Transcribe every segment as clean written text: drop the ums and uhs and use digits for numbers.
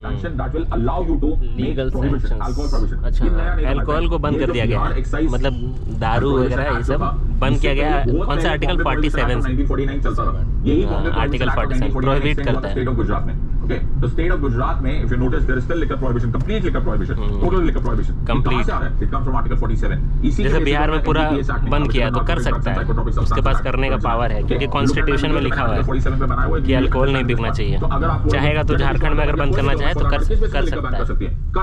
sanction that will allow you to legal make prohibition, sanctions. alcohol prohibition। अच्छा, ये नया नहीं है, अल्कोहल को बंद ये कर जो दिया गया बिहार है, excise मतलब दारू and वगैरह ये prohibition सब act था, बंद किया इससे गया है। पहले बहुत कौन सा पहले article Bombay Prohibition Act 47 of 1949 चलता था। यही Bombay article Prohibition Act of 47 prohibit 1949 करता है। स्टेट ऑफ गुजरात में। Okay, तो स्टेट ऑफ गुजरात में if you notice there is still liquor prohibition, complete liquor prohibition, total liquor prohibition। Complete। कहाँ से आ रहा है? It comes from Article 47। इसी जैसे के बिहार में basis पूरा पर NDPS Act बंद किया है तो कर सकता है, उसके पास करने का पावर है, क्योंकि कॉन्स्टिट्यूशन में लिखा हुआ है कि अल्कोहल नहीं बिकना चाहिए। चाहेगा तो झारखंड में अगर बंद करना चाहे तो कर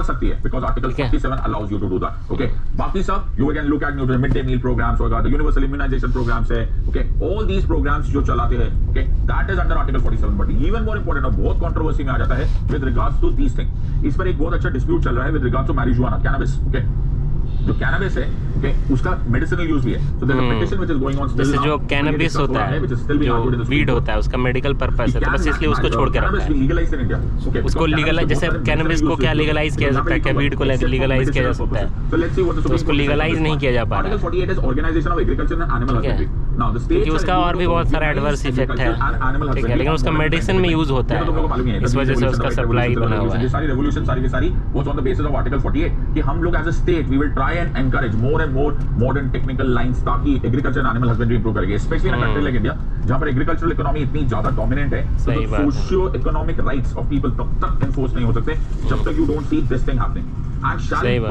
सकती है because article 47 allows you to do that. Okay, बाकी सब you can look at mid day meal programmes होगा, द यूनिवर्सल इम्यूनाइजेशन प्रोग्राम्स है। ओके, ऑल दीस प्रोग्राम्स जो चलाते हैं, okay, that is under article 47। But even more important और बहुत controversy में आ जाता है with regards to these thing. इस पर एक बहुत अच्छा डिस्प्यूट चल रहा है with regards to marijuana, cannabis. Okay, जो कैनबिस है, ओके, उसका मेडिसिनल यूज भी है। So there is a petition which is going on still. जैसे जो कैनबिस होता है, जो वीड होता है, उसका मेडिकल पर्पस है, तो बस इसलिए उसको छोड़ के रखा है। उसको लीगलाइज, जैसे कैनबिस को क्या लीगलाइज किया जा सकता है, क्या वीड को लीगलाइज किया जा सकता है, तो उसको लीगलाइज नहीं किया जा पा रहा है। 48 is organisation of agriculture and animal husbandry. Now the state, क्योंकि उसका और भी बहुत सारा एडवर्स इफेक्ट है, ठीक है, लेकिन उसका मेडिसिन में यूज होता है, इस वजह से उसका सप्लाई बना हुआ है। सारी रेवोल्यूशन सारी की सारी was on the basis of article 48 कि हम लोग as a state we will try and encourage more and more modern technical lines ताकि agriculture and animal husbandry improve करेंगे, especially in a country like India जहां पर agricultural economy इतनी ज्यादा dominant है। Socio economic rights of people तब तक enforce नहीं हो सकते जब तक you don't see this thing happening. And शायद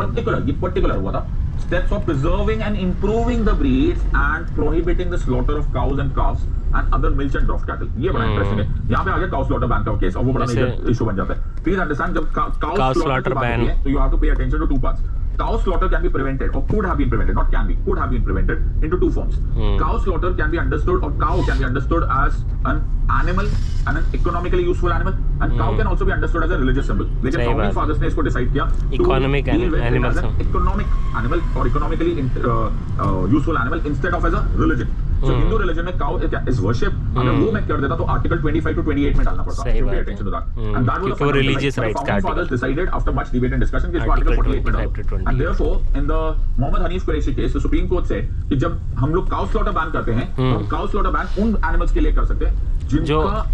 पर्टिकुलर हुआ था steps of preserving and improving the breeds and prohibiting the slaughter of cows and calves and other milch and draught cattle। ये बड़ा इंटरेस्टिंग है। यहाँ पे आगे cow slaughter ban का केस और वो बड़ा मेजर इशू बन जाता है। प्लीज अंडरस्टैंड, जब cow slaughter ban है तो you have to pay attention to two parts। Cow slaughter can be prevented or could have been prevented, not can be, could have been prevented into two forms। Cow slaughter can be understood, or cow can be understood as an animal and an economically useful animal, and cow can also be understood as a religious symbol। लेकिन founding fathers ने इसको decide किया economic animal, economic animal or economically useful animal instead of as a religion। So Hindu religion में cow is worship। अगर वो मैं कर देता तो आर्टिकल 25 to 28 में डालना पड़ता। So pay attention to that। And that was the religious rights का founding fathers decided after much debate and discussion कि इसको आर्टिकल 48 में डालो। And therefore in the Mohammad Hanif Qureshi case तो सुप्रीम कोर्ट से कि जब हम लोग cow slaughter ban करते हैं तो हम cow slaughter ban उन एनिमल्स के लिए कर सकते हैं जो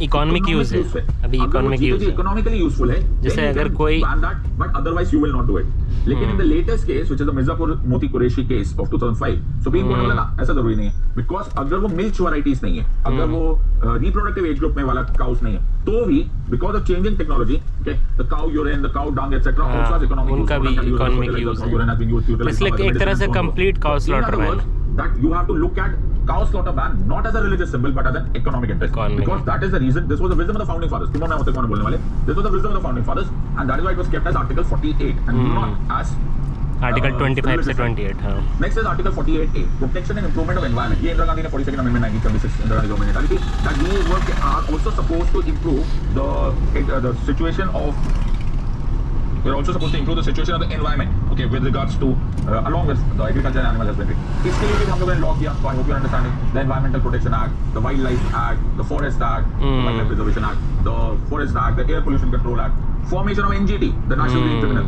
इकोनॉमिक यूज है। अभी इकोनॉमिक यूज इकोनॉमिकली यूजफुल है, जैसे अगर कोई but otherwise you will not do it. लेकिन in the latest case which is the Mirzapur Moti Qureshi case of 2005 supreme court ने बोला ना ऐसा जरूरी नहीं है, बिकॉज अगर वो मिल्क वैरायटीज नहीं है, अगर वो रिप्रोडक्टिव एज ग्रुप में वाला काउस नहीं है, तो भी because of changing technology, okay, the cow urine, the cow dung etcetera also has economic, उनका भी इकोनॉमिक यूज है। इसलिए एक तरह से complete cow slaughter ban, that you have to look at cow slaughter ban not as a religious symbol but as an economic interest, because that is the reason, this was the wisdom of the founding fathers। तुम मैं होते कौन बोलने वाले, this was the wisdom of the founding fathers and that is why it was kept as article 48 and not as article 25 से 28। हाँ, next is article 48A, protection and improvement of environment. ये इंदिरा गांधी ने 42nd amendment 1976 Indira Gandhi government ने डाली थी, that we work are also supposed to improve the situation of, we're also supposed to improve the situation of the environment, okay, with regards to along with the agriculture and animal husbandry। इसके लिए भी हम लोगों ने law किया, so I hope you understand it, the Environmental Protection Act, the Wildlife Act, the Forest Act, the Wildlife Preservation Act, the Forest Act, the Air Pollution Control Act, formation of NGT, the National Green Tribunal,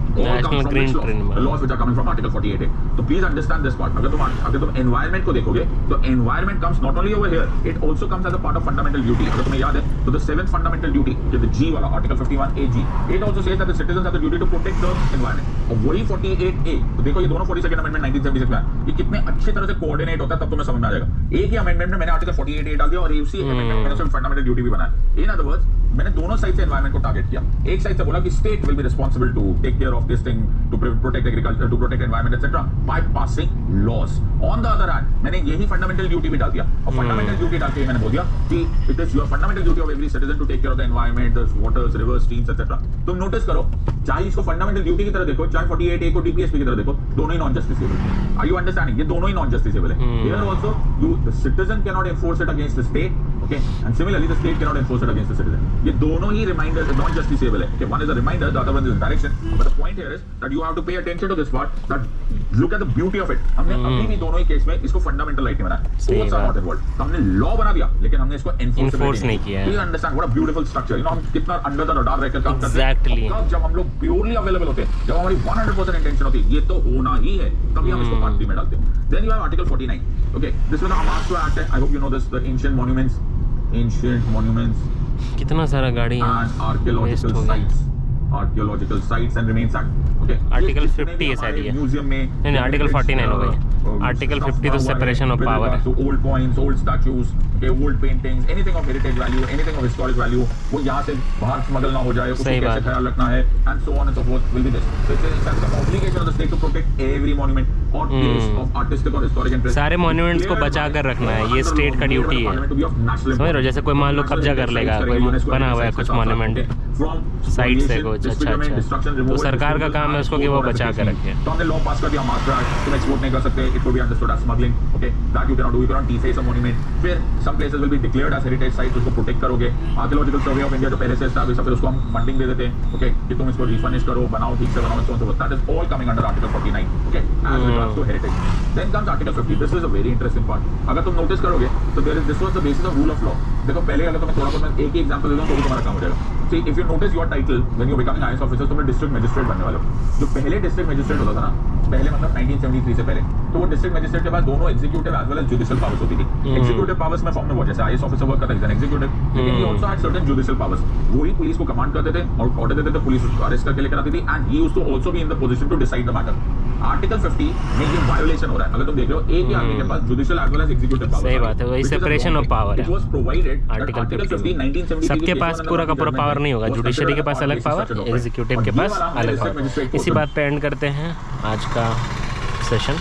national green tribunal, laws which are coming from article 48A। तो please understand this part। अगर तुम environment को देखोगे तो environment comes not only over here, it also comes as a part of fundamental duty। अगर तुम्हें याद है तो the seventh fundamental duty, the G वाला article 51AG, it also says that the citizens have the duty to protect the environment। और वही 48A, तो देखो ये दोनों 42nd amendment 1976 में है, ये कितने अच्छी तरह से कोऑर्डिनेट होता है, तब तुम्हें समझ में आ जाएगा। एक ही अमेंडमेंट में मैंने आर्टिकल 48A डाल दिया और उसी अमेंडमेंट में मैंने फंडामेंटल ड्यूटी भी बनाया। इन अदर वर्ड्स मैंने दोनों साइड से एनवायरनमेंट को टारगेट किया। एक साइड से बोला कि state will be responsible to take care of this thing, to protect agriculture, to protect environment etcetera by passing laws. On the other hand मैंने यही फंडामेंटल ड्यूटी भी डाल दिया और फंडामेंटल ड्यूटी डाल के मैंने बोल दिया कि it is your fundamental duty of every citizen to take care of the environment, the waters, rivers, streams etcetera. तुम नोटिस करो, चाहे इसको फंडामेंटल ड्यूटी की तरह देखो, चाहे 48A को डीपीएसपी की तरह देखो, दोनों ही non justiciable. Are you understanding? ये दोनों ही नॉन जस्टिसेबल है। Here also you the citizen can not enforce it against the state, okay, and similarly the state can not enforce it against the citizen. ये दोनों ही reminder non justiciable है। One is a reminder, the other one is direction, but the point here is that you have to pay attention to this part, that look at the beauty of it. हमने अभी भी दोनों ही case में इसको fundamental right नहीं बनाया, courts are not involved. हमने law बना दिया लेकिन हमने इसको एनफोर्स नहीं किया। Please understand what a beautiful structure, you know, हम कितना अंडर द रडार रहकर काम करते हैं। एग्जैक्टली, जब हम लोग प्योरली अवेलेबल होते हैं, जब हमारी 100% इंटेंशन होती है ये तो होना ही है, तभी हम इसको पार्ट 3 में डालते हैं। Then you have article 49, okay, this was the हमास एक्ट है, I hope you know this, the ancient monuments कितना सारा गाड़ी है, archaeological sites archaeological sites and remains act. Okay, article 50 है शायद ये, म्यूजियम में नहीं आर्टिकल 49 हो गई। आर्टिकल 50 तो सेपरेशन ऑफ पावर है। Old coins, old statues, old paintings, anything of heritage value, anything of historic value, वो यहाँ से बाहर स्मगल ना हो जाए, उसको कैसे ख्याल रखना है, and so on and so forth will be this. So it's an obligation of the state to protect every monument और प्लेस ऑफ आर्टिस्टिक और हिस्टोरिक इंटरेस्ट। सारे मॉन्यूमेंट्स को बचा कर रखना है, ये स्टेट का ड्यूटी है। समझ रहे हो, जैसे कोई मान लो कब्जा कर लेगा, कोई बना हुआ है कुछ मॉन्यूमेंट साइड से कुछ, अच्छा, तो सरकार का काम है उसको कि वो बचा कर रखे। तो हमने लॉ पास कर दिया, महाराष्ट्र एक्ट, तुम एक्सपोर्ट नहीं कर सकते, it will be understood as smuggling, okay, that you can not do, you can not deface a monument. फिर some places will be declared as heritage sites, उसको प्रोटेक्ट करोगे। आर्कियोलॉजिकल सर्वे ऑफ इंडिया जो पहले से establish है, फिर उसको हम फंडिंग दे देते हैं, ओके, कि तुम इसको रिफर्निश करो, बनाओ, ठीक से बनाओ, so that is all coming under article 49, okay, as regards to heritage. Then comes article 50, this is a very interesting part. अगर तुम नोटिस करोगे तो there is this was the basis of rule of law. देखो पहले अगर तुम्हें थोड़ा बहुत मैं एक ही एग्जांपल दे दूं तो भी तुम्हारा काम हो जाएगा। See if you notice your title when you becoming IAS officer, तुम डिस्ट्रिक्ट मजिस्ट्रेट बनने वाले हो। जो पहले डिस्ट्रिक्ट मजिस्ट्रेट होता था ना, पहले मतलब 1973 से पहले, तो वो डिस्ट्रिक्ट मजिस्ट्रेट के बाद दोनों executive as well as judicial powers होती थी। एग्जीक्यूटिव पावर्स में फॉर्म में वो जैसे आईएएस ऑफिसर वर्क करता है एग्जीक्यूटिव, लेकिन ही also had certain judicial powers. वो ही पुलिस को कमांड करते थे और ऑर्डर देते थे, पुलिस उसको अरेस्ट करके लेकर आती थी, and he used to also be in the position to decide the matter. Article 50 में ये वायोलेशन हो रहा है। अगर तुम देख रहे हो एक ही आदमी के पास judicial as well as executive power, सही बात है, वही सेपरेशन ऑफ पावर है। इट वाज प्रोवाइडेड आर्टिकल 50 1973 सबके पास पूरा का पूरा पावर नहीं होगा, जुडिशरी के पास अलग पावर, एग्जीक्यूटिव के पास अलग पावर। इसी बात पे एंड करते हैं आज का सेशन।